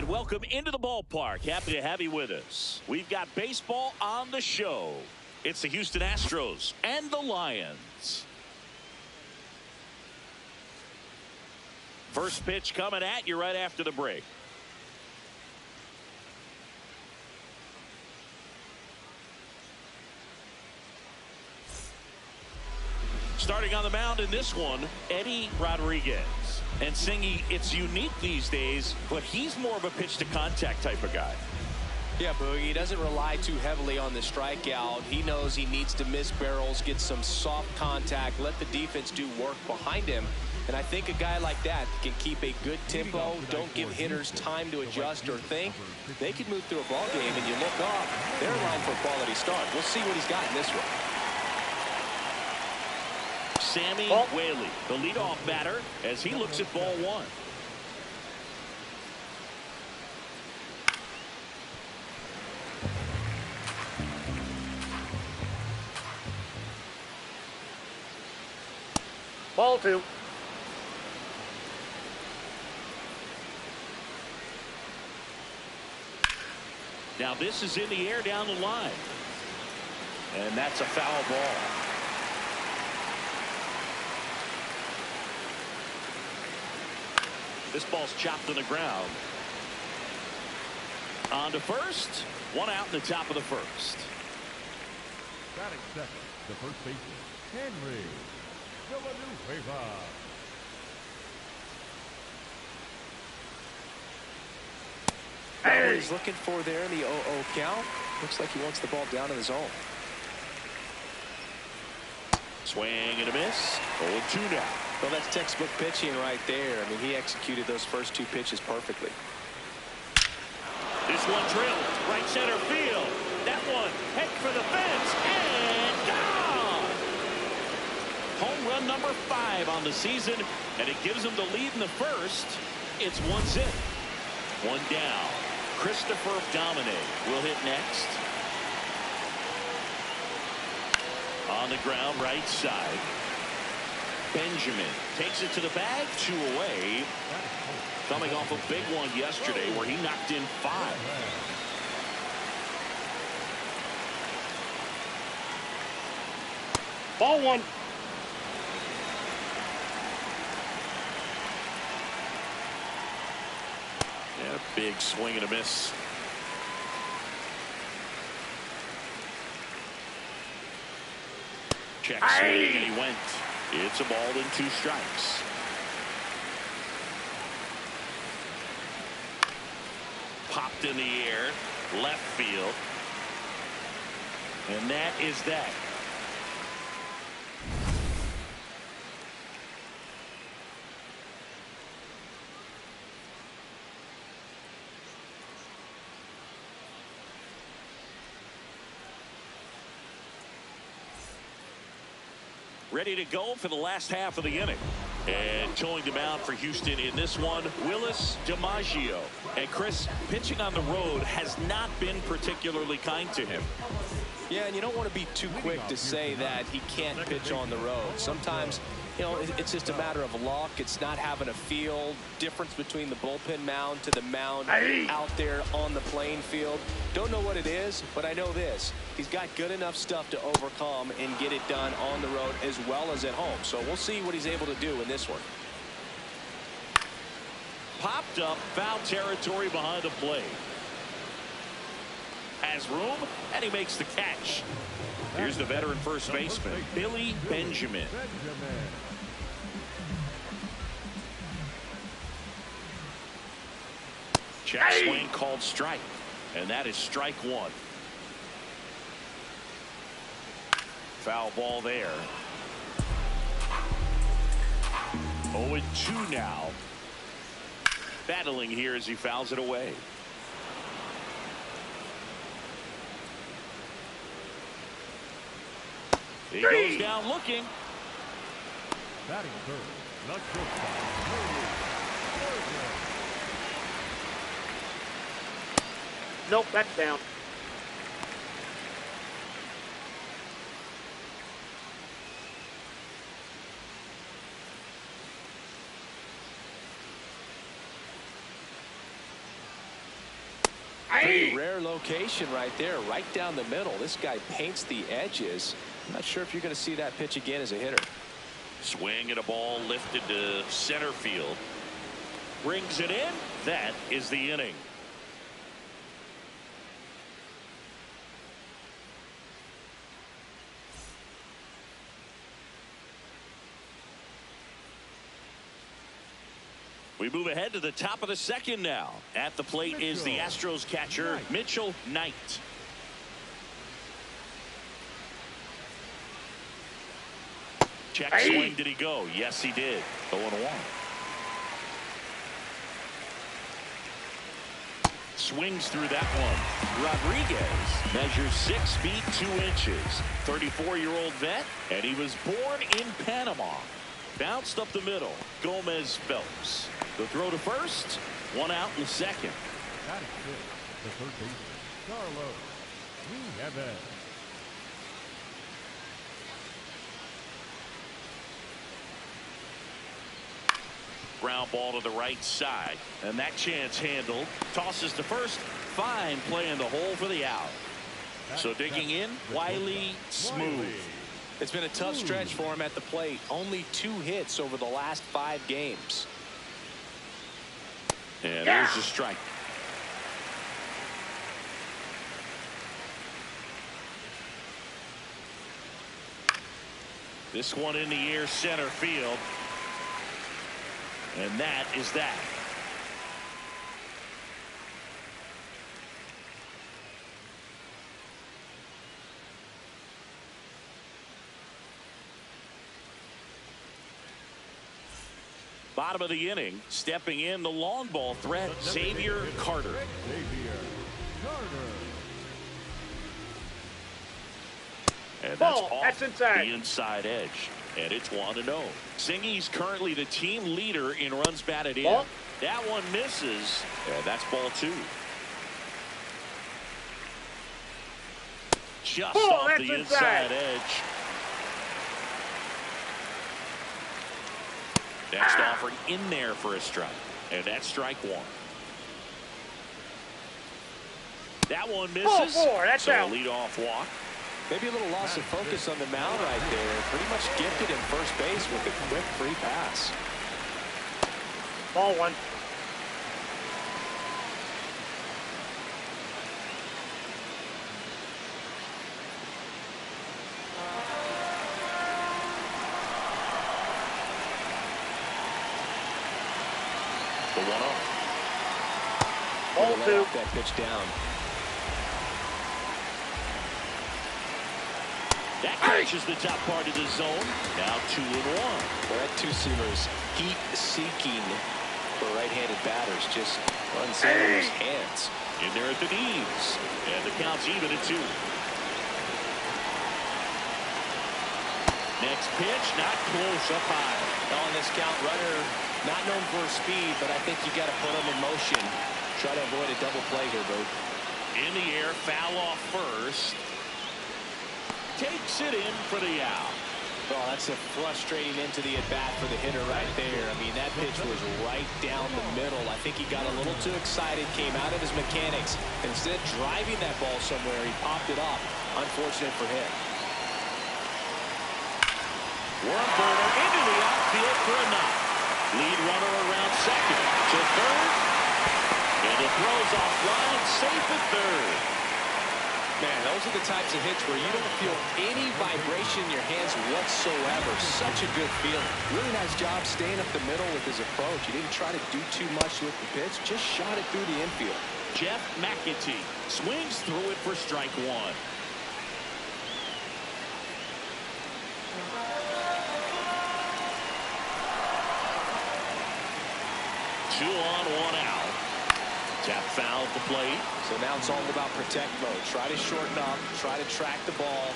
welcome into the ballpark. Happy to have you with us. We've got baseball on the show. It's the Houston Astros and the Lions. First pitch coming at you right after the break. Starting on the mound in this one, Eddie Rodriguez. And Singy, it's unique these days, but he's more of a pitch-to-contact type of guy. Yeah, Boogie, he doesn't rely too heavily on the strikeout. He knows he needs to miss barrels, get some soft contact, let the defense do work behind him. And I think a guy like that can keep a good tempo, don't give hitters time to adjust or think. They could move through a ball game, and you look up, they're in line for a quality start. We'll see what he's got in this one. Sammy Whaley, the leadoff batter, as he looks at ball one. Ball two. Now this is in the air down the line. And that's a foul ball. This ball's chopped to the ground. On to first. One out in the top of the first. Batting second, the first baseman, Henry Villanueva. What he's looking for there in the 0-0 count. Looks like he wants the ball down in the zone. Swing and a miss. 0-2 now. Well, that's textbook pitching right there. I mean, he executed those first two pitches perfectly. This one drilled right center field. That one head for the fence and gone. Home run number 5 on the season, and it gives him the lead in the first. It's 1-0. One down. Christopher Dominic will hit next. On the ground, right side. Benjamin takes it to the bag, 2 away. Coming off a big one yesterday where he knocked in 5. Ball one. And a big swing and a miss. Check swing, and he went. It's a ball and 2 strikes. Popped in the air, left field. And that is that. Ready to go for the last half of the inning. And towing the mound for Houston in this one, Willis DiMaggio. And Chris, pitching on the road has not been particularly kind to him. Yeah, and you don't want to be too quick to say that he can't pitch on the road. Sometimes, you know, it's just a matter of luck. It's not having a feel. Difference between the bullpen mound to the mound out there on the playing field. Don't know what it is, but I know this. He's got good enough stuff to overcome and get it done on the road as well as at home. So we'll see what he's able to do in this one. Popped up, foul territory behind the plate. Has room, and he makes the catch. Here's the veteran first baseman, Billy Benjamin. Check swing called strike, and that is strike 1. Foul ball there. 0-2 now. Battling here as he fouls it away. He goes down looking. Batting third, the shortstop. Nope, that's down. Pretty rare location right there, right down the middle. This guy paints the edges. I'm not sure if you're going to see that pitch again as a hitter. Swing and a ball lifted to center field. Brings it in. That is the inning. We move ahead to the top of the second now. At the plate is the Astros catcher, Mitchell Knight. Check swing. Did he go? Yes, he did. 0-1. Swings through that one. Rodriguez measures 6 feet 2 inches. 34-year-old vet, and he was born in Panama. Bounced up the middle. Gomez Phelps. The throw to first. 1 out in the second. That is good. The third baseman, Carlos Nieves. Ground ball to the right side. And that chance handled. Tosses to first. Fine play in the hole for the out. So digging in, Wiley Smooth. It's been a tough stretch for him at the plate. Only 2 hits over the last 5 games. And there's the strike. This one in the air, center field. And that is that. Bottom of the inning, stepping in the long ball threat, Xavier Carter. And that's off the inside edge. And it's 1-0. Singy's currently the team leader in runs batted in. That one misses. And that's ball 2. Just off the inside edge. Next offering in there for a strike. And that's strike 1. That one misses. That's so out. A leadoff walk. Maybe a little loss of focus on the mound right there. Pretty much gifted in first base with a quick free pass. Ball 1. The 1-0. Ball 2. That pitch down. That catches the top part of the zone. Now 2-1. Well, that two-seamer is heat-seeking for right-handed batters. Just runs out of his hands. In there at the knees. And the count's even at 2. Next pitch, not close, up high. On this count, runner not known for his speed, but I think you got to put him in motion. Try to avoid a double play here, Boo. In the air, foul off first. Takes it in for the out. Well, that's a frustrating end to the at-bat for the hitter right there. I mean, that pitch was right down the middle. I think he got a little too excited, came out of his mechanics. Instead of driving that ball somewhere, he popped it off. Unfortunate for him. Worm burner into the outfield for a knock. Lead runner around second to third. And it throws offline, safe at third. Man, those are the types of hits where you don't feel any vibration in your hands whatsoever. Such a good feeling. Really nice job staying up the middle with his approach. He didn't try to do too much with the pitch, just shot it through the infield. Jeff McAtee swings through it for strike 1. 2 on, 1 out. Tap foul at the plate. So now it's all about protect mode. Try to shorten up, try to track the ball,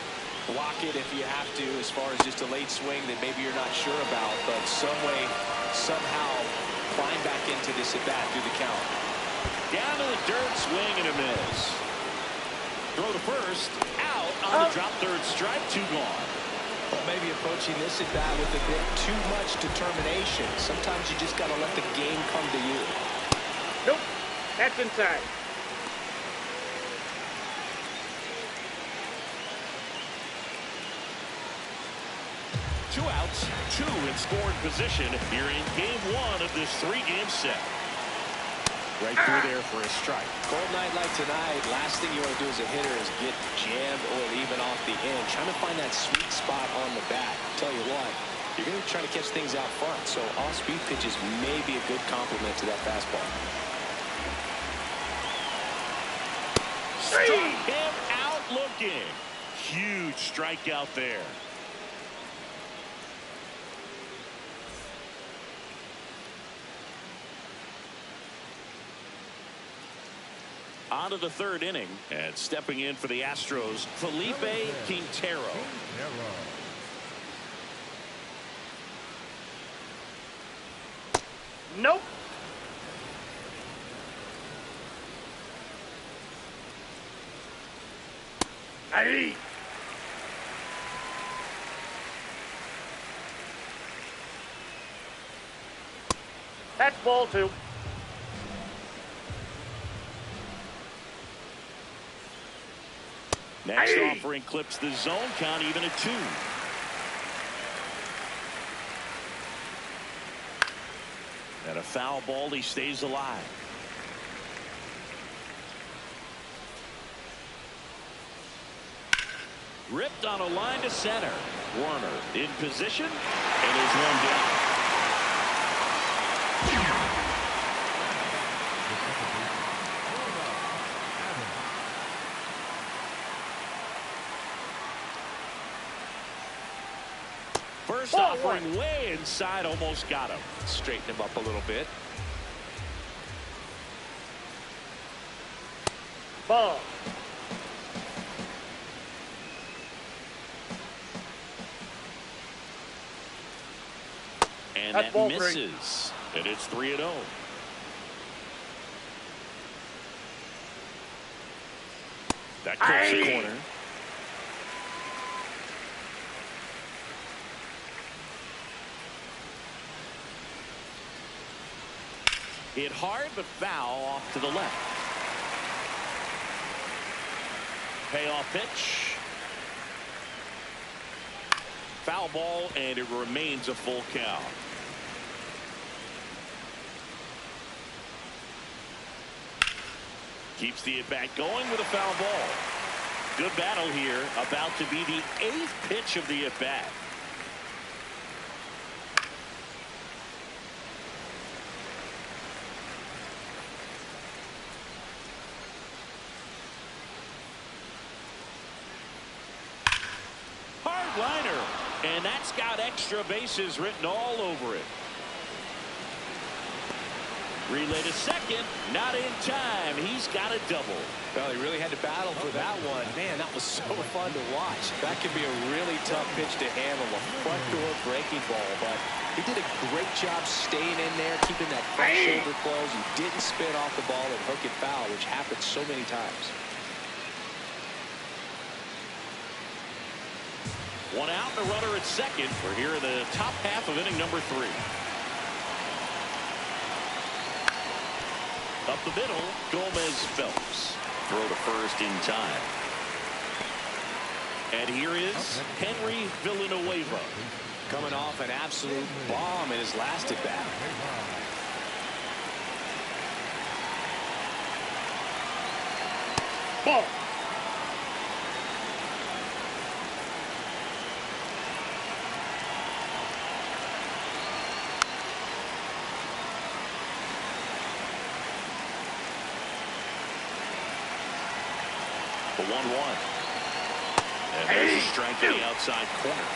block it if you have to, as far as just a late swing that maybe you're not sure about, but some way, somehow climb back into this at bat through the count. Down to the dirt, swing and a miss. Throw to first, out on the drop, third strike, 2 gone. Well, maybe approaching this at bat with a bit too much determination. Sometimes you just got to let the game come to you. Nope. That's inside. 2 outs, 2 in scoring position here in game 1 of this 3-game set. Right through there for a strike. Cold night like tonight, last thing you want to do as a hitter is get jammed or even off the end. Trying to find that sweet spot on the bat. Tell you what, you're going to try to catch things out front, so off-speed pitches may be a good complement to that fastball. Struck him out looking. Huge strikeout there. On to the 3rd inning, and stepping in for the Astros, Felipe Quintero. Nope. Hey. That's ball 2. Next offering clips the zone count even at 2. And a foul ball, he stays alive. Ripped on a line to center. Warner in position and is one down. First offering way inside, almost got him. Straighten him up a little bit. Ball. And That's that ball misses. 3. And it's 3-0. That clips the corner. Hit hard, but foul off to the left. Payoff pitch. Foul ball, and it remains a full count. Keeps the at-bat going with a foul ball. Good battle here, about to be the 8th pitch of the at-bat. Liner, and that's got extra bases written all over it. Relay to second, not in time. He's got a double. Well, he really had to battle for that one. Man, that was so fun to watch. That could be a really tough pitch to handle, a front door breaking ball, but he did a great job staying in there, keeping that front shoulder closed. He didn't spin off the ball and hook it foul, which happens so many times. 1 out and a runner at second. We're here in the top half of inning number 3. Up the middle, Gomez Phelps. Throw to first in time. And here is Henry Villanueva. Coming off an absolute bomb in his last at bat. Ball. The 1-1. And there's a strike to the outside corner.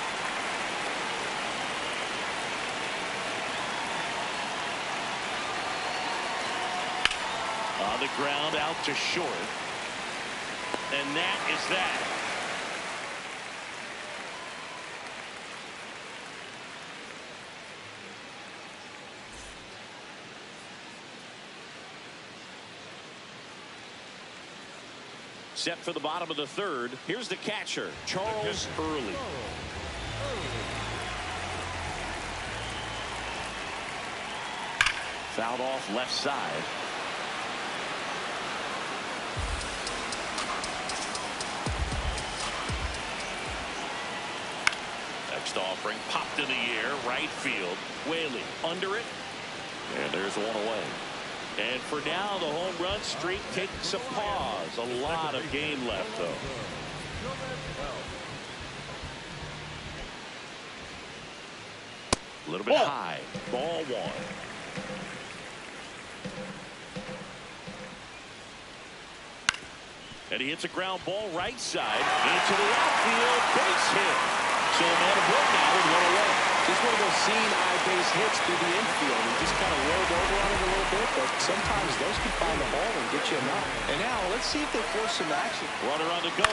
On the ground out to short. And that is that. Set for the bottom of the 3rd. Here's the catcher, Charles Early. Fouled off left side. Next last offering. Popped in the air, right field. Whaley under it. And there's one away. And for now, the home run streak takes a pause. A lot of game left, though. A little bit high. Ball one. And he hits a ground ball right side into the outfield. Base hit. So a man of one now with one away. Just one of those seeing eye base hits through the infield. He just kind of rolled over on it a little bit, but sometimes those can find the ball and get you a knock. And now let's see if they force some action. Runner on the go.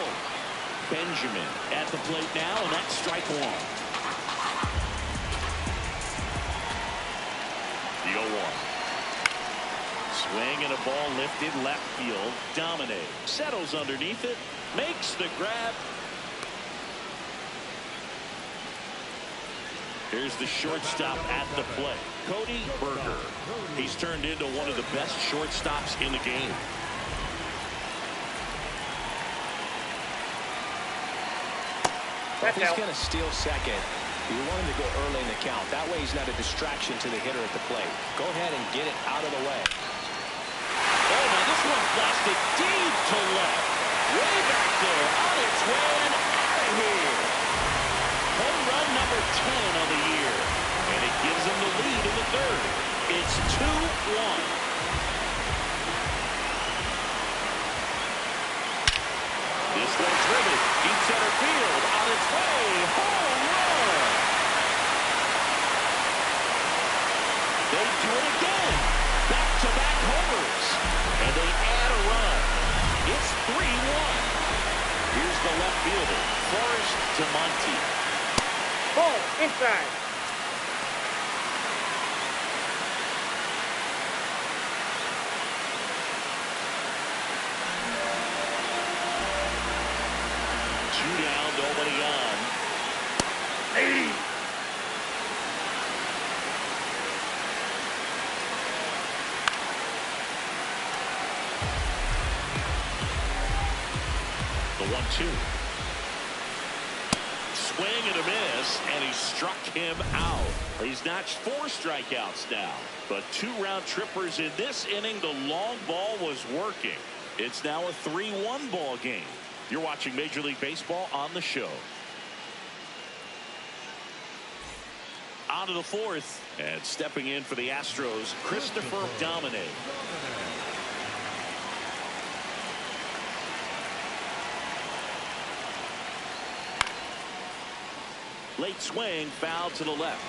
Benjamin at the plate now, and that's strike one. The 0-1. Swing and a ball lifted left field. Domine settles underneath it. Makes the grab. Here's the shortstop at the plate. Cody Berger. He's turned into one of the best shortstops in the game. If he's going to steal second, you want him to go early in the count. That way he's not a distraction to the hitter at the plate. Go ahead and get it out of the way. Oh, now this one blasted deep to left. Way back there. On its way and out of here. Home run number 10 on the year. And it gives them the lead in the third. It's 2-1. This one's driven. Deep center field. On its way. Home run. They do it again. Back-to-back homers. And they add a run. It's 3-1. Here's the left fielder, Forrest DeMonte. Ball inside. Two down, nobody on. Hey. The 1-2. Swing and a miss, and he struck him out. He's notched 4 strikeouts now, but 2 round trippers in this inning. The long ball was working. It's now a 3-1 ball game. You're watching Major League Baseball on the show. On to the 4th, and stepping in for the Astros, Christopher Domine. Late swing, foul to the left.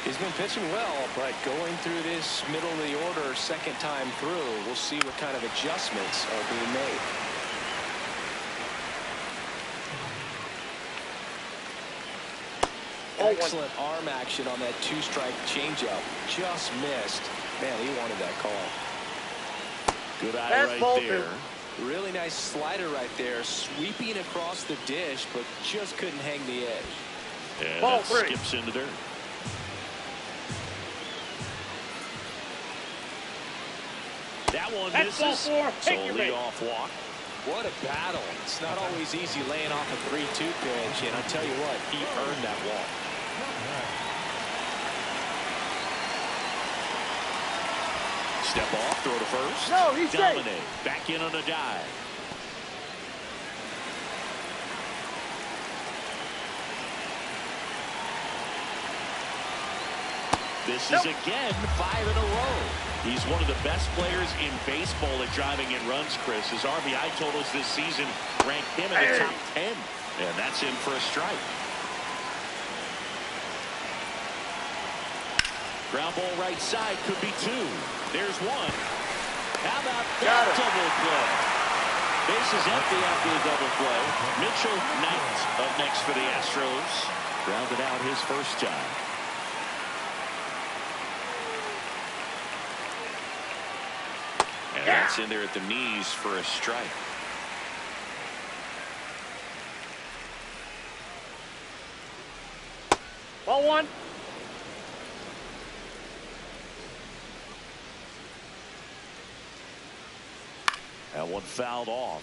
He's been pitching well, but going through this middle of the order second time through, we'll see what kind of adjustments are being made. Excellent arm action on that 2-strike changeup. Just missed. Man, he wanted that call. Good eye right there. Really nice slider right there, sweeping across the dish, but just couldn't hang the edge. And Ball that 3. skips into dirt. That one That's misses. ball 4. So Take your lead bait. off walk. What a battle. It's not always easy laying off a 3-2 pitch, and I'll tell you what, he earned that walk. Step off, throw to first. No, he's safe. Domine back in on a dive. This is again 5 in a row. He's one of the best players in baseball at driving in runs, Chris. His RBI totals this season rank him in the top 10. And that's in for a strike. Ground ball right side, could be 2. There's 1. How about that double play? Base is empty after the double play. Mitchell Knight up next for the Astros. Grounded out his first time. And that's in there at the knees for a strike. Ball 1. That one fouled off.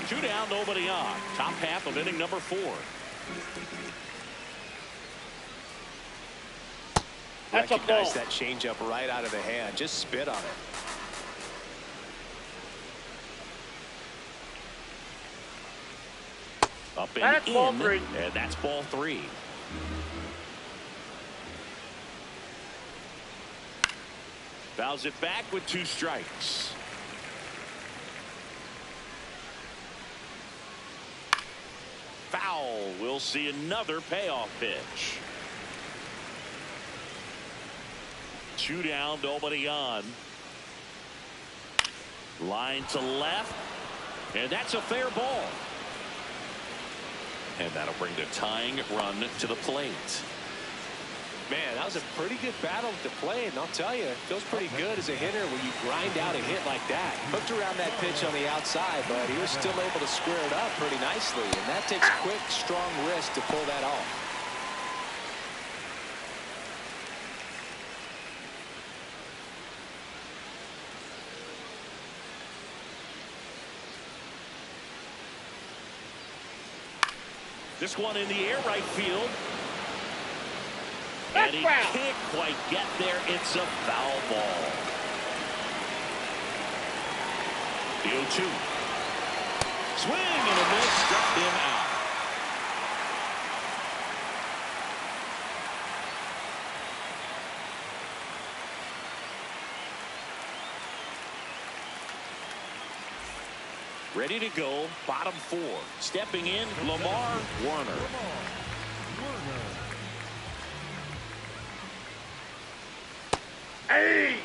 2 down, nobody on. Top half of inning number 4. That's a ball. Recognize that changeup right out of the hand. Just spit on it. Up and That's ball in, three. and that's ball 3. Fouls it back with 2 strikes. Foul. We'll see another payoff pitch. 2 down, nobody on. Line to left, and that's a fair ball. And that'll bring the tying run to the plate. Man, that was a pretty good battle at the plate, and I'll tell you, it feels pretty good as a hitter when you grind out a hit like that. Hooked around that pitch on the outside, but he was still able to square it up pretty nicely, and that takes quick, strong wrist to pull that off. This one in the air right field. That's And he foul. can't quite get there. It's a foul ball. The 0-2. Swing and a miss. Struck him out. Ready to go, bottom 4. Stepping in, Lamar Warner. Hey!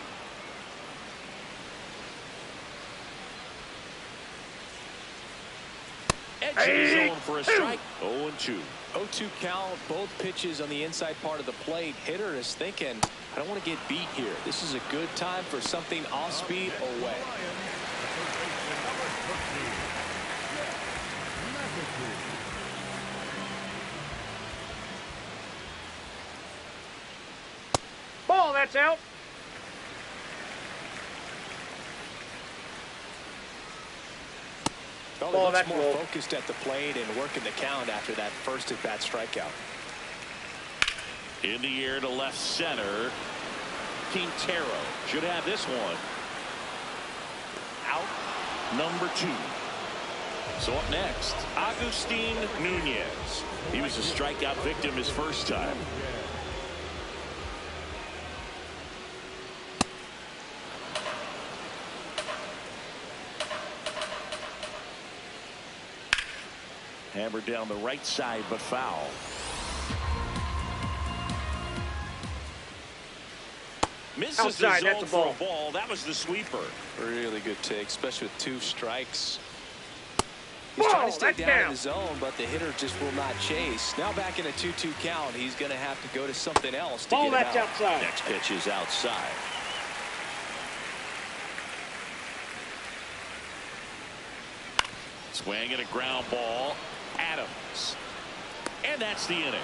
Edge of the zone for a strike. 0-2. 0-2 count, both pitches on the inside part of the plate. Hitter is thinking, I don't want to get beat here. This is a good time for something off speed away. Ball, that's out. Well, Ball, he looks that's more rolled. focused at the plate and working the count after that first at-bat strikeout. In the air to left center. Quintero should have this one. Out. Number 2. So up next, Agustin Nunez. He was a strikeout victim his first time. Hammered down the right side, but foul. Misses Outside, the that's zone a for ball. a ball. That was the sweeper. Really good take, especially with 2 strikes. He's Ball, trying to stay that's down in down. the zone, but the hitter just will not chase. Now back in a 2-2 count, he's going to have to go to something else to Ball, get him that's out. outside. Next pitch is outside. Swing and a ground ball. Adams. And that's the inning.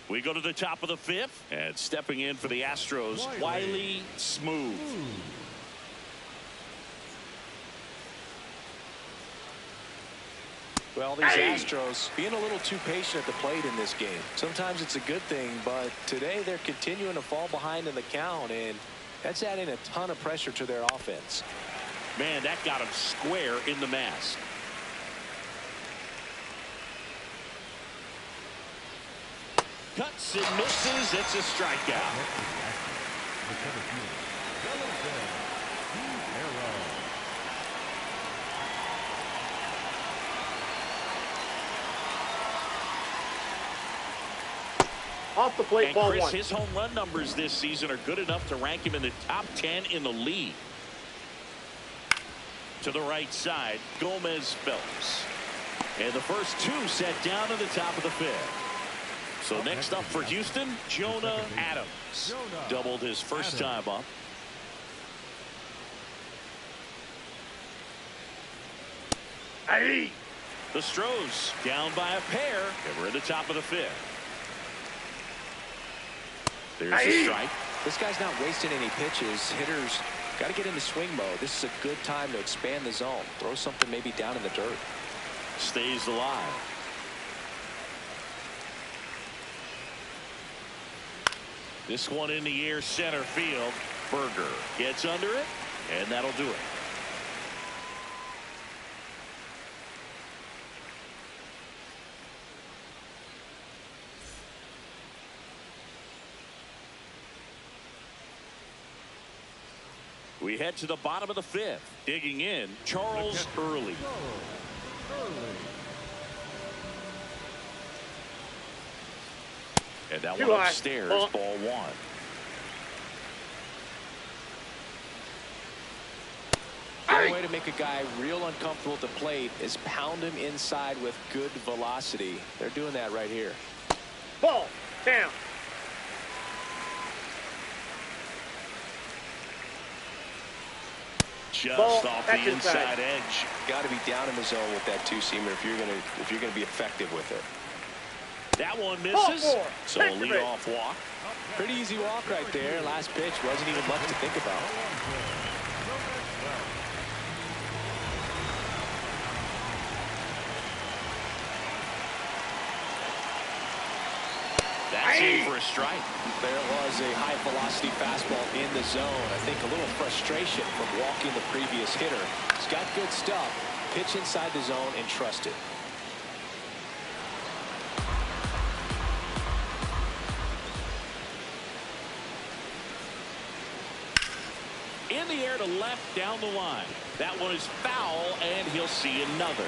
We go to the top of the 5th, and stepping in for the Astros, Wiley Smooth. Well, these Astros being a little too patient at the plate in this game. Sometimes it's a good thing, but today they're continuing to fall behind in the count, and that's adding a ton of pressure to their offense. Man, that got him square in the mask. Cuts and misses. It's a strikeout. Off the plate, And ball Chris, 1. his home run numbers this season are good enough to rank him in the top 10 in the league. To the right side, Gomez Phelps. And the first 2 set down to the top of the 5th. So next up for Houston, Jonah Adams. Doubled his first time up. Hey! The Astros down by a pair, and we're in the top of the 5th. There's a strike. This guy's not wasting any pitches. Hitters got to get into swing mode. This is a good time to expand the zone. Throw something maybe down in the dirt. Stays alive. This one in the air, center field. Berger gets under it, and that'll do it. We head to the bottom of the fifth. Digging in, Charles Early. And that one upstairs, ball one. The way to make a guy real uncomfortable at the plate is pound him inside with good velocity. They're doing that right here. Ball down. Just off the inside edge. Got to be down in the zone with that two-seamer if you're gonna be effective with it. That one misses. So a leadoff walk. Pretty easy walk right there. Last pitch wasn't even much to think about. That's in for a strike. There was a high velocity fastball in the zone. I think a little frustration from walking the previous hitter. He's got good stuff. Pitch inside the zone and trust it. In the air to left down the line. That one is foul, and he'll see another.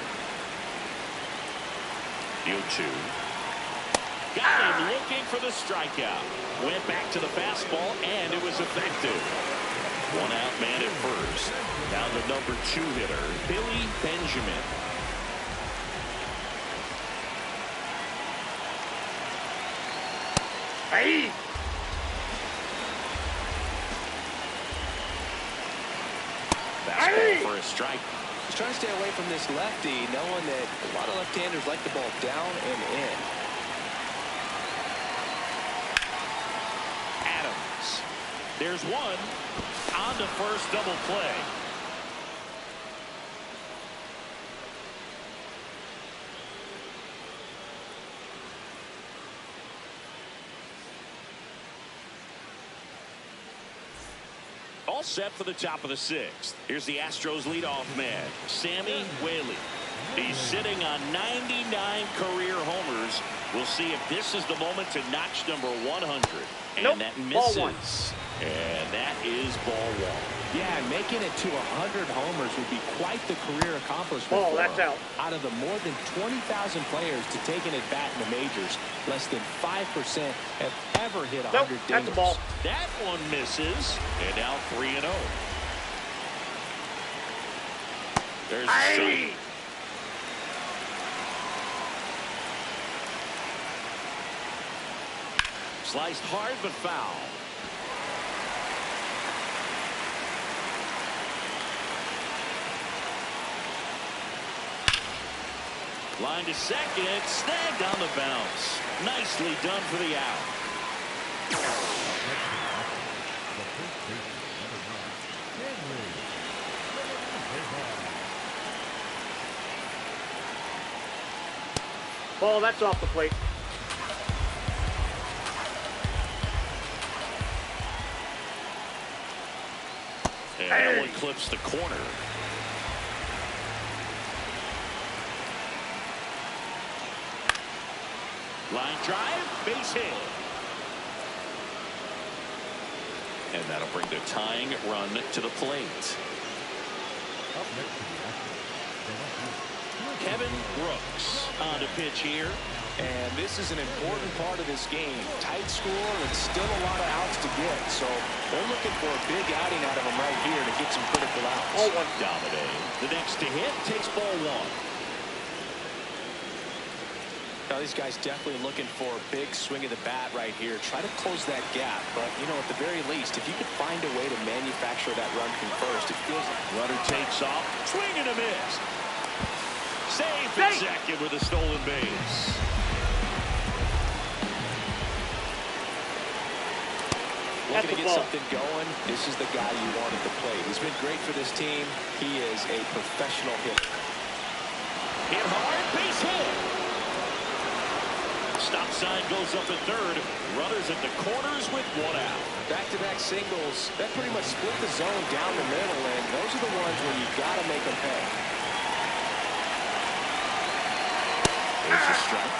0-2. Got him looking for the strikeout. Went back to the fastball, and it was effective. One out man at first. Now the number 2 hitter, Billy Benjamin. Hey! Fastball for a strike. He's trying to stay away from this lefty, knowing that a lot of left-handers like the ball down and in. There's one on the first double play. All set for the top of the 6th. Here's the Astros leadoff man, Sammy Whaley. He's sitting on 99 career homers. We'll see if this is the moment to notch number 100. And that misses. And that is ball one. Yeah, making it to 100 homers would be quite the career accomplishment. That's out. Out of the more than 20,000 players to take an at-bat in the majors, less than 5% have ever hit 100 dingers. That's a ball. That one misses. And now 3-0. There's a strike. Sliced hard but foul. Line to second, snagged on the bounce. Nicely done for the out. Ball, that's off the plate. And that one clips the corner. Line drive, base hit. And that'll bring the tying run to the plate. Kevin Brooks on to pitch here. And this is an important part of this game. Tight score and still a lot of outs to get. So they're looking for a big outing out of them right here to get some critical outs. Ball one. Dominate. The next to hit takes ball one. Now these guys definitely looking for a big swing of the bat right here. Try to close that gap. But, you know, at the very least, if you could find a way to manufacture that run from first, it feels like. Runner takes off. Swing and a miss. Safe at second with a stolen base. looking to the get ball. something going, this is the guy you want at the plate. He's been great for this team. He is a professional hitter. Hit hard, base hit. Stop sign goes up at third. Runners at the corners with one out. Back-to-back singles. That pretty much split the zone down the middle, and those are the ones where you got to make them pay. There's a strike.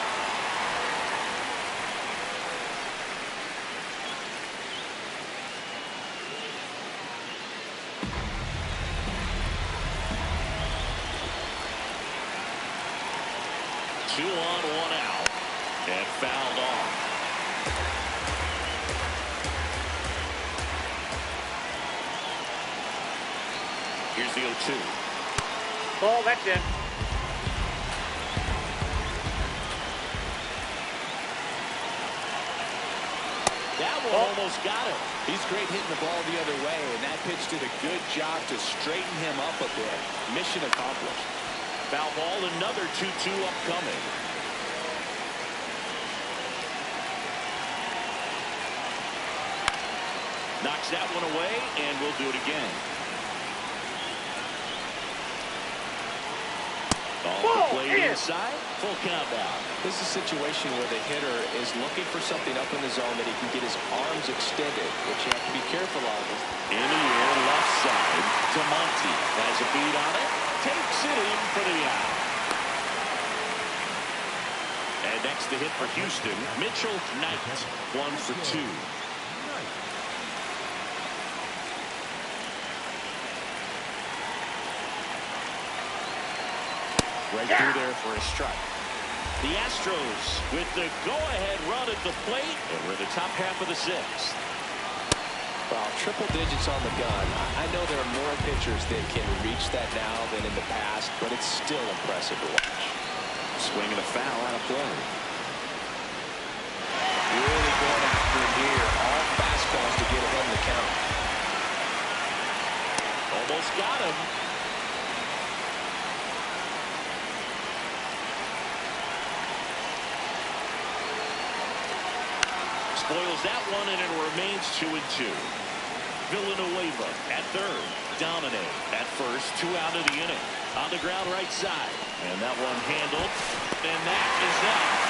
Two on, one out, and fouled off. Here's the 0-2. Ball, that's in. That one almost got him. He's great hitting the ball the other way, and that pitch did a good job to straighten him up a bit. Mission accomplished. Foul ball, another 2-2 upcoming. Knocks that one away, and we'll do it again. Off the plate inside, full count now. This is a situation where the hitter is looking for something up in the zone that he can get his arms extended, which you have to be careful of. In the air, left side. DeMonte has a beat on it. Takes it in for the out. And next to hit for Houston, Mitchell Knight. 1 for 2. Right through there for a strike. The Astros with the go-ahead run at the plate. And we're in the top half of the sixth. Well, triple digits on the gun. I know there are more pitchers that can reach that now than in the past, but it's still impressive to watch. Swing and a foul out of play. Really going after him here. All fastballs to get ahead in the count. Almost got him. Spoils that one, and it remains 2-2. Villanueva at third. Dominic at first. 2 out of the inning. On the ground right side. And that one handled. And that is that.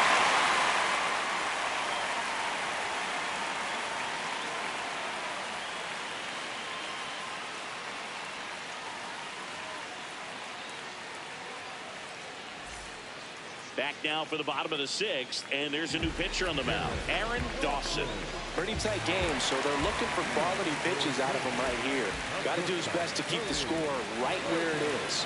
Back now for the bottom of the sixth, and there's a new pitcher on the mound, Aaron Dawson. Pretty tight game, so they're looking for quality pitches out of him right here. Got to do his best to keep the score right where it is.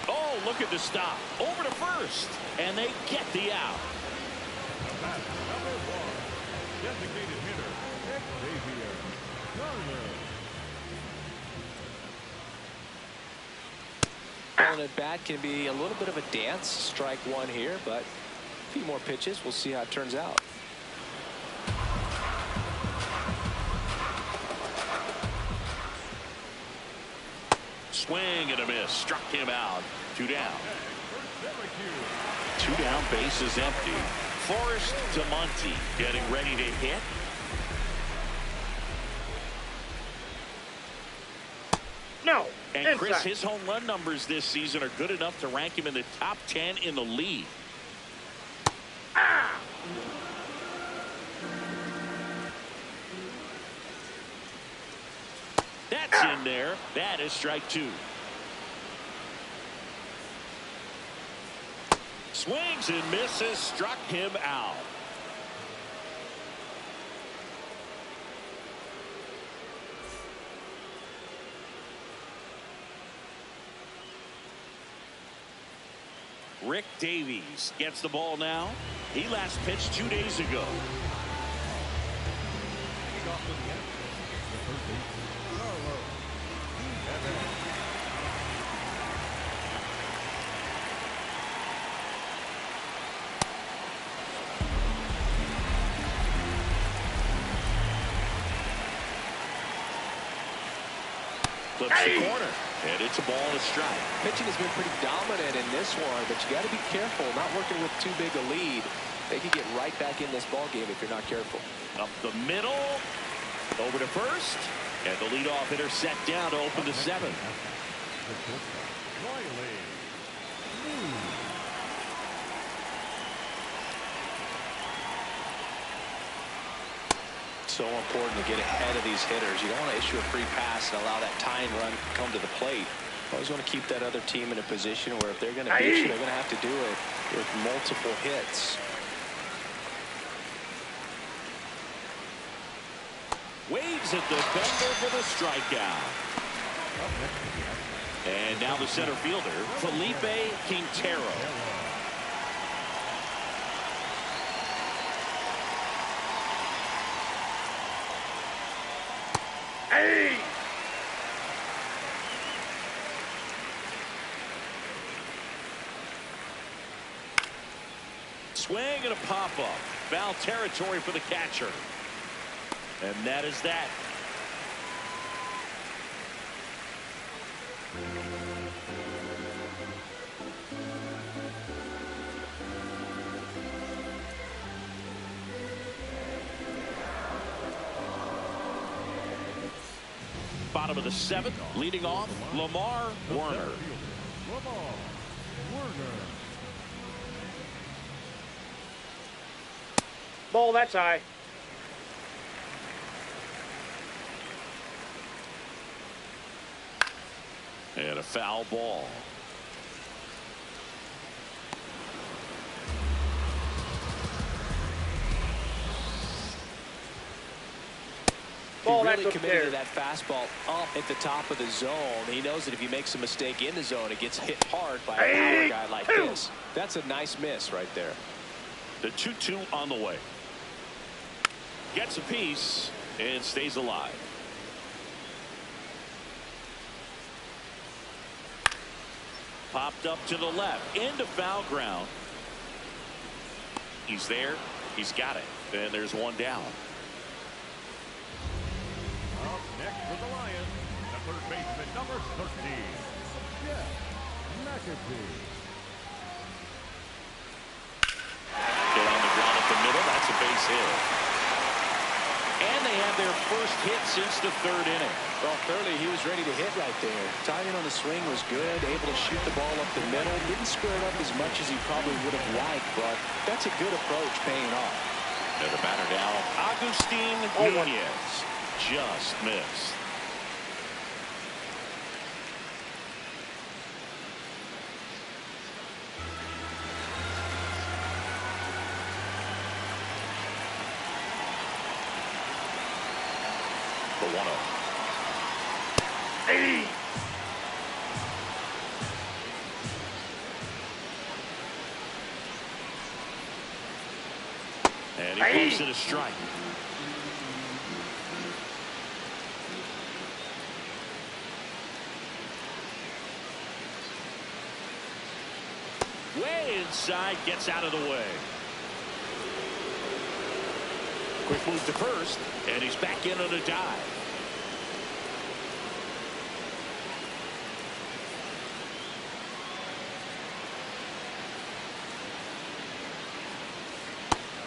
Oh, look at the stop. Over to first, and they get the out. That's number 1. Designated hitter, Xavier Garner. Calling it bat can be a little bit of a dance. Strike one here, but a few more pitches. We'll see how it turns out. Swing and a miss. Struck him out. 2 down. Syracuse. 2 down, base is empty. Forrest DeMonte getting ready to hit. No. And Chris, Inside. his home run numbers this season are good enough to rank him in the top 10 in the league. That's in there. That is strike 2. Swings and misses. Struck him out. Rick Davies gets the ball now. He last pitched 2 days ago. Lead off for the Astros, the third baseman, Carlos. Flips the corner. And it's a ball and a strike. Pitching has been pretty dominant in this one, but you got to be careful not working with too big a lead. They could get right back in this ball game if you're not careful. Up the middle, over to first, and the leadoff hitter set down to open the seventh. So important to get ahead of these hitters. You don't want to issue a free pass and allow that tying run to come to the plate. You always want to keep that other team in a position where if they're going to beat you, they're going to have to do it with multiple hits. Waves at the bender for the strikeout. And now the center fielder, Felipe Quintero. Hey! Swing and a pop-up. Foul territory for the catcher. And that is that. Bottom of the seventh, leading off, Lamar Warner. Ball, that's high. And a foul ball. Ball, He really that's up committed there. to that fastball up at the top of the zone. He knows that if he makes a mistake in the zone, it gets hit hard by a power guy like this. That's a nice miss right there. The 2-2 on the way. Gets a piece and stays alive. Popped up to the left into foul ground. He's there. He's got it. And there's one down. Up next for the Lions, the third baseman, number 13, Jeff McAfee. Get on the ground at the middle. That's a base hit. And they have their first hit since the third inning. Well, clearly he was ready to hit right there. Timing on the swing was good, able to shoot the ball up the middle. Didn't square it up as much as he probably would have liked, but that's a good approach paying off. And the batter now, Agustin Nunez. Just missed. The 1-0. Hey! And he moves it a strike. Way inside, gets out of the way. Quick move to first, and he's back in on a dive.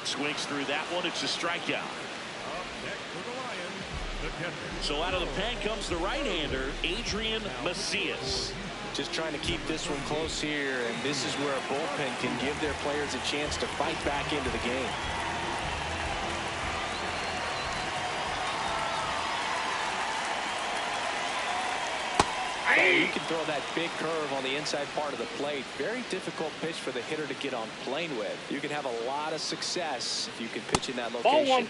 Swings through that one. It's a strikeout. Up next for the Lions, the catcher. So out of the pen comes the right-hander, Adrian Macias. Just trying to keep this one close here, and this is where a bullpen can give their players a chance to fight back into the game. You can throw that big curve on the inside part of the plate. Very difficult pitch for the hitter to get on plane with. You can have a lot of success if you can pitch in that location. Ball one.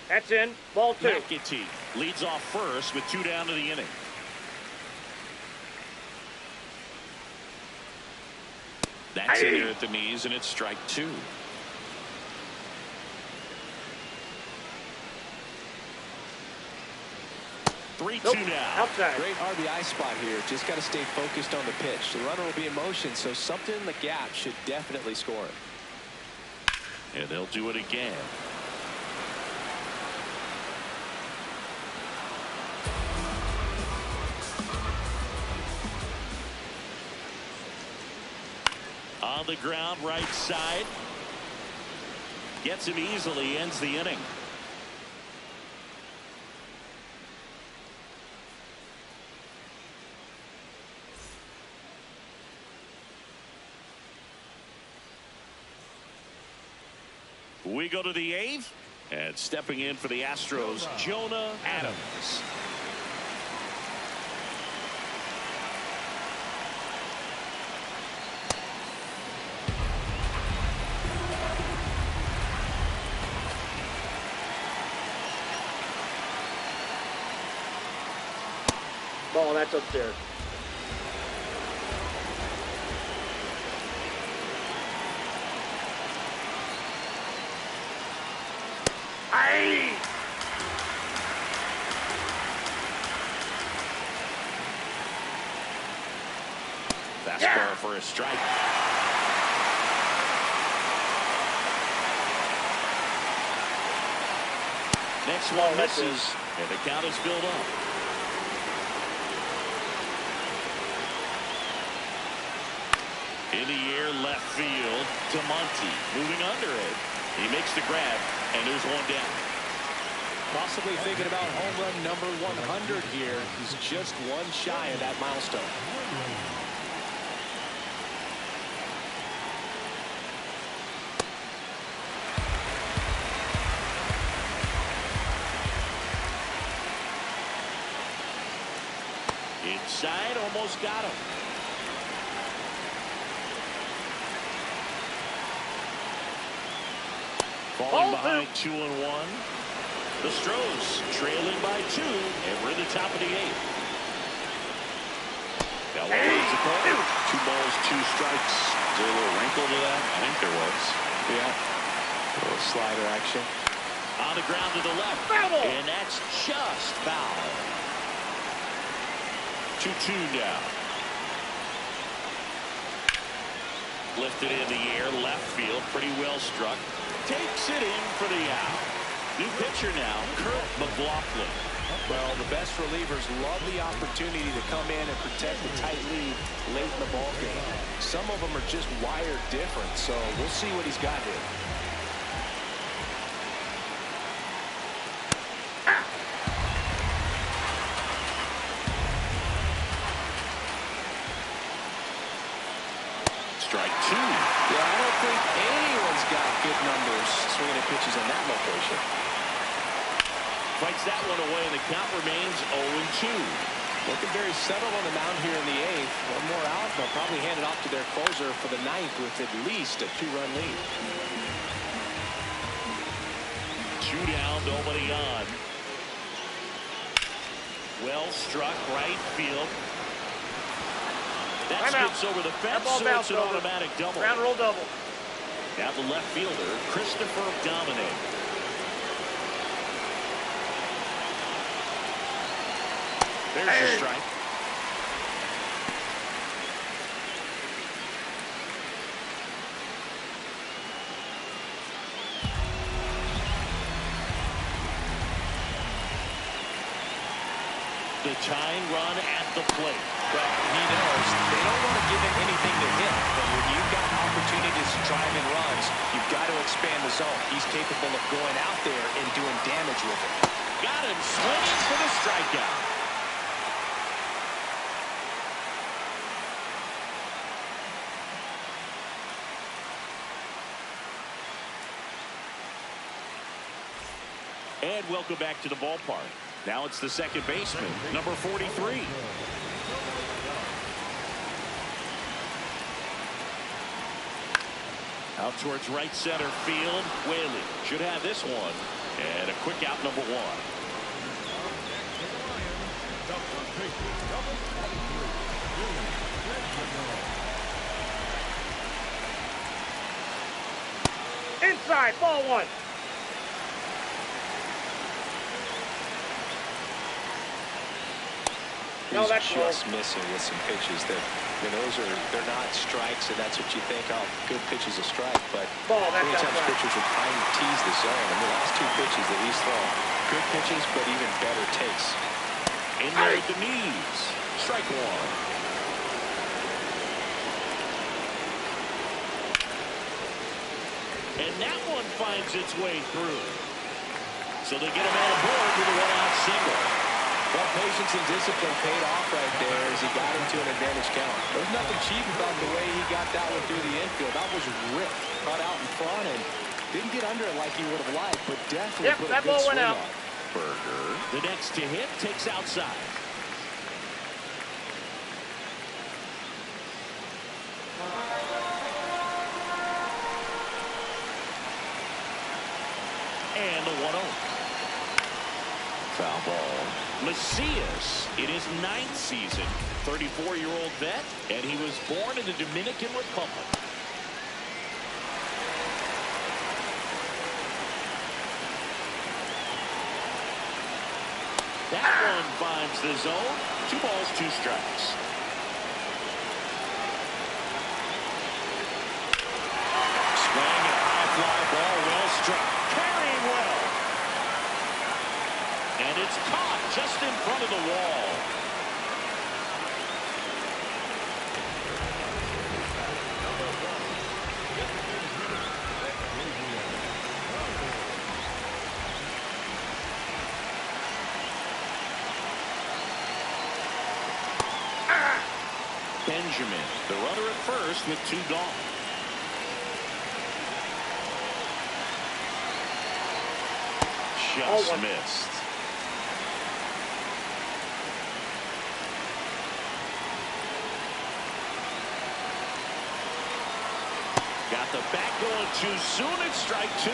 That's in. Ball two. McAtee leads off first with 2 down to the inning. That's in there at the knees, and it's strike 2. Nope. 3-2 now. Outside. Great RBI spot here. Just got to stay focused on the pitch. The runner will be in motion, so something in the gap should definitely score it. And they'll do it again. On the ground, right side. Gets him easily, ends the inning. We go to the 8th, and stepping in for the Astros, Jonah Adams. Ball, that's upstairs. Aye! Fastball for a strike. Next one misses, and the count is filled up. In the air, left field to Monty. Moving under it. He makes the grab, and there's one down. Possibly thinking about home run number 100 here. He's just one shy of that milestone. Inside, almost got him. Falling behind 2-1. The Astros trailing by 2, and we're in the top of the 8th. Now what is the call? 2 balls, 2 strikes. Is there a little wrinkle to that? I think there was. Yeah. A little slider action. On the ground to the left. Foul. And that's just foul. 2-2 now. Lifted in the air, left field, pretty well struck. Takes it in for the out. New pitcher now, Kurt McLaughlin. Well, the best relievers love the opportunity to come in and protect the tight lead late in the ball game. Some of them are just wired different, so we'll see what he's got here. Strike 2. Yeah, I don't think anyone's got good numbers swinging at pitches in that location. Fights that one away, and the count remains 0-2. Looking very settled on the mound here in the 8th. One more out, they'll probably hand it off to their closer for the 9th with at least a 2-run lead. 2 down, nobody on. Well struck, right field. That skips over the fence, so it's an automatic double. Ground roll double. Now the left fielder, Christopher Dominic. There's a strike. The tying run at the plate. Well, he knows they don't want to give him anything to hit, but when you've got opportunities to drive in runs, you've got to expand the zone. He's capable of going out there and doing damage with it. Got him swinging for the strikeout. And welcome back to the ballpark. Now it's the second baseman, number 43. Out towards right center field. Whaley should have this one. And a quick out, number 1. Inside, ball 1. No, that's just missing with some pitches that, they're not strikes, and that's what you think, oh, good pitch is a strike, but many times pitchers are trying to tease the zone. And the last 2 pitches that he's thrown, good pitches, but even better takes. In there at the knees. Strike 1. And that one finds its way through. So they get him on board with a one-out single. Well, patience and discipline paid off right there as he got into an advantage count. There's nothing cheap about the way he got that one through the infield. That was ripped, cut out in front, and didn't get under it like he would have liked, but definitely put a good swing on it. Berger, the next to hit, takes outside. And the 1-0. Foul ball. Macias in his 9th season, 34-year-old vet, and he was born in the Dominican Republic. That one finds the zone. 2 balls, 2 strikes. Swing and a high fly ball, well struck. Carrying well. And it's caught just in front of the wall. Benjamin, the runner at first with 2 gone. Just missed. Got the bat going too soon. It's strike 2.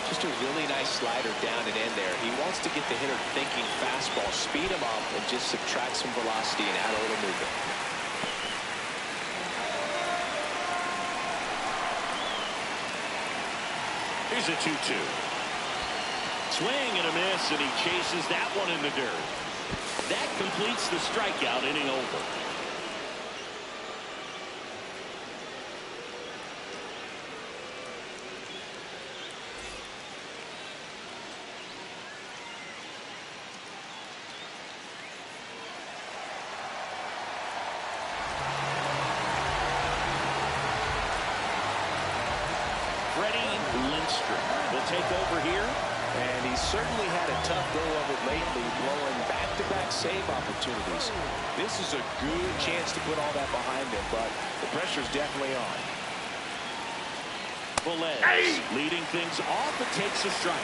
Just a really nice slider down and in there. He wants to get the hitter thinking fastball, speed him up, and just subtract some velocity and add a little movement. Here's a 2-2. Swing and a miss, and he chases that one in the dirt. That completes the strikeout inning over. Will take over here. And he's certainly had a tough go of it lately, blowing back-to-back save opportunities. This is a good chance to put all that behind him, but the pressure's definitely on. Velez leading things off, but takes a strike.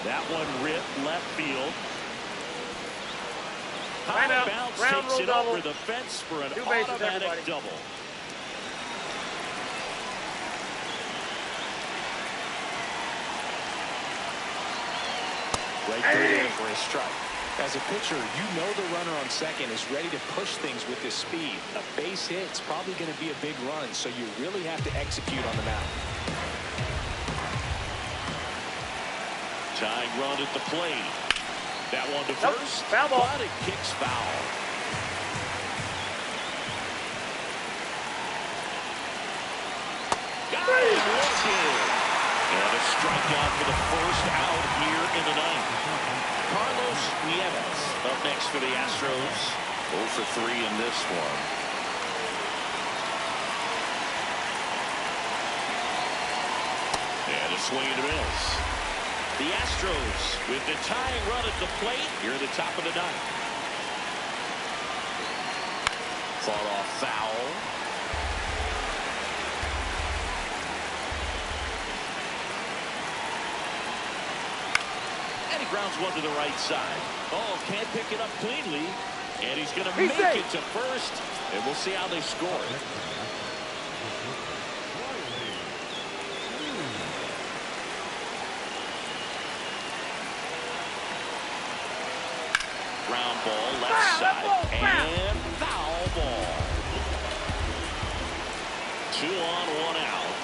That one ripped left field. High bounce takes it over the fence for an automatic double. Right through there for a strike. As a pitcher, you know the runner on second is ready to push things with his speed. A base hit's probably going to be a big run, so you really have to execute on the mound. Tying run at the plate. That one to first. Foul ball. But it kicks foul. Got it working. And a strikeout for the first out here in the 9th. Carlos Nieves up next for the Astros. 0 for 3 in this one. And a swing and a miss. The Astros with the tying run at the plate here at the top of the 9th. Fought off foul. And he grounds one to the right side. Oh, can't pick it up cleanly. And he's going to make it to first. And we'll see how they score. Ground ball, left side, and foul ball. 2 on, 1 out.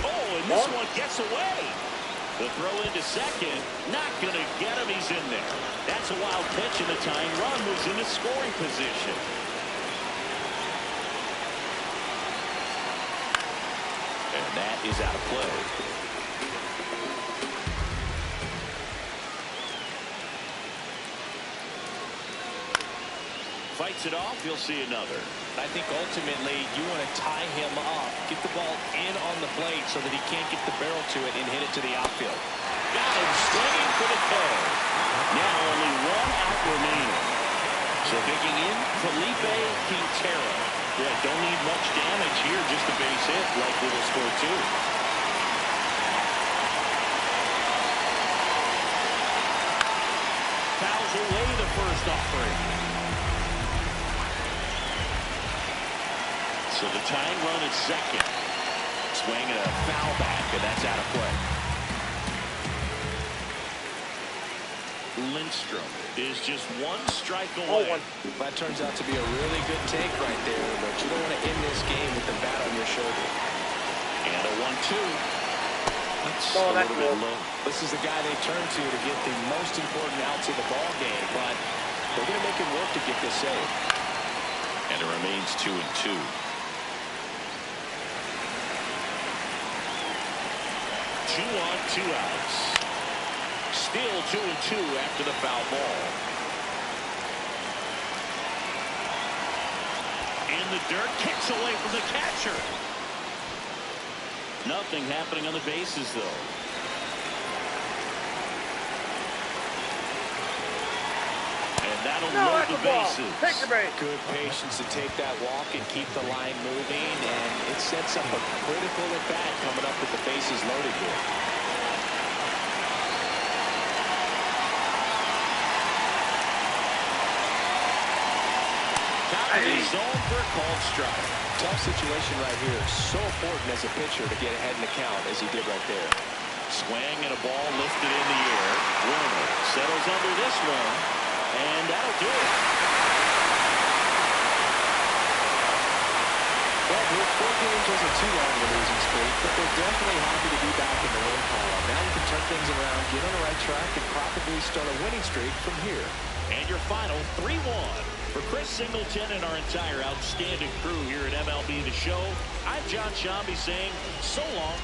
Oh, and this one gets away. The throw into second, not going to get him. He's in there. That's a wild pitch, and the tying run moves into scoring position. And that is out of play. fights it off. He'll see another. I think ultimately you want to tie him up, get the ball in on the plate so that he can't get the barrel to it and hit it to the outfield. Got him swinging for the K. Now only one out remaining. So digging in, Felipe Quintero. Yeah, don't need much damage here, just a base hit. Likely will score two. Fouls away the first offering. So the tying run at second. Swing and a foul back, and that's out of play. Lindstrom is just one strike away. That turns out to be a really good take right there, but you don't want to end this game with the bat on your shoulder. And a 1-2. That's a that's little bit low. This is the guy they turn to get the most important outs of the ball game, but they're going to make it work to get this save. And it remains 2-2. 2 on, 2 outs. Still 2-2 after the foul ball. In the dirt, kicks away from the catcher. Nothing happening on the bases, though. And that'll load the bases. Take the break. Good patience to take that walk and keep the line moving, and it sets up a critical at bat coming up with the bases loaded here. Zone for a called strike. Tough situation right here. So important as a pitcher to get ahead in the count as he did right there. Swing and a ball lifted in the air. Werner settles under this one, and that'll do it. Well, the 4 games wasn't too long of a losing streak, but they're definitely happy to be back in the win column. Now you can turn things around, get on the right track, and probably start a winning streak from here. And your final 3-1. For Chris Singleton and our entire outstanding crew here at MLB The Show, I'm John Shambi saying so long